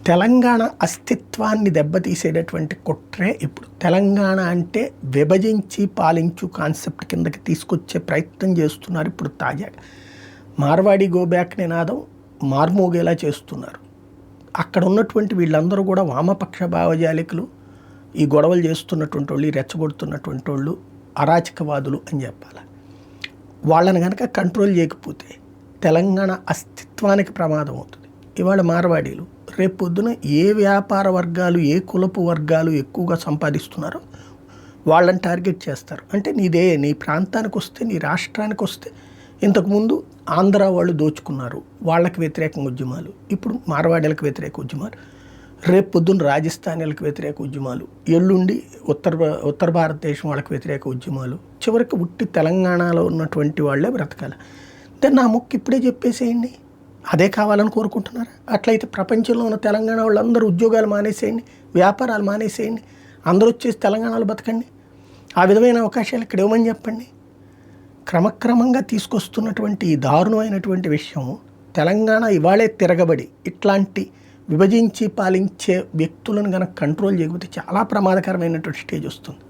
తెలంగాణ అస్తిత్వాన్ని దెబ్బతీసేటటువంటి కుట్రే ఇప్పుడు. తెలంగాణ అంటే విభజించి పాలించు కాన్సెప్ట్ కిందకి తీసుకొచ్చే ప్రయత్నం చేస్తున్నారు ఇప్పుడు తాజాగా. మార్వాడి గోబ్యాక్ నినాదం మార్మోగేలా చేస్తున్నారు. అక్కడ ఉన్నటువంటి వీళ్ళందరూ కూడా వామపక్ష భావజాలికులు, ఈ గొడవలు చేస్తున్నటువంటి వాళ్ళు, రెచ్చగొడుతున్నటువంటి వాళ్ళు అరాచకవాదులు అని చెప్పాలి. వాళ్ళని కనుక కంట్రోల్ చేయకపోతే తెలంగాణ అస్తిత్వానికి ప్రమాదం అవుతుంది. ఇవాళ మార్వాడీలు, రేపు పొద్దున ఏ వ్యాపార వర్గాలు, ఏ కులపు వర్గాలు ఎక్కువగా సంపాదిస్తున్నారో వాళ్ళని టార్గెట్ చేస్తారు. అంటే నీ ప్రాంతానికి వస్తే, నీ రాష్ట్రానికి వస్తే, ఇంతకుముందు ఆంధ్ర వాళ్ళు దోచుకున్నారు, వాళ్ళకి వ్యతిరేకంగా ఉద్యమాలు, ఇప్పుడు మార్వాడీలకు వ్యతిరేక ఉద్యమాలు, రేపు పొద్దున్న రాజస్థానీలకు వ్యతిరేక ఉద్యమాలు, ఎల్లుండి ఉత్తర భారతదేశం వాళ్ళకి వ్యతిరేక ఉద్యమాలు, చివరికి ఉట్టి తెలంగాణలో ఉన్నటువంటి వాళ్ళే బ్రతకాలి. అంటే నా మొక్కు ఇప్పుడే చెప్పేసేయండి, అదే కావాలని కోరుకుంటున్నారు. అట్లయితే ప్రపంచంలో ఉన్న తెలంగాణ వాళ్ళందరూ ఉద్యోగాలు మానేసేయండి, వ్యాపారాలు మానేసేయండి, అందరూ వచ్చేసి తెలంగాణలో బతకండి, ఆ విధమైన అవకాశాలు ఇక్కడ ఇవ్వమని చెప్పండి. క్రమక్రమంగా తీసుకొస్తున్నటువంటి ఈ దారుణమైనటువంటి విషయం, తెలంగాణ ఇవాళే తిరగబడి ఇట్లాంటి విభజించి పాలించే వ్యక్తులను కనుక కంట్రోల్ చేయకపోతే చాలా ప్రమాదకరమైనటువంటి స్టేజ్ వస్తుంది.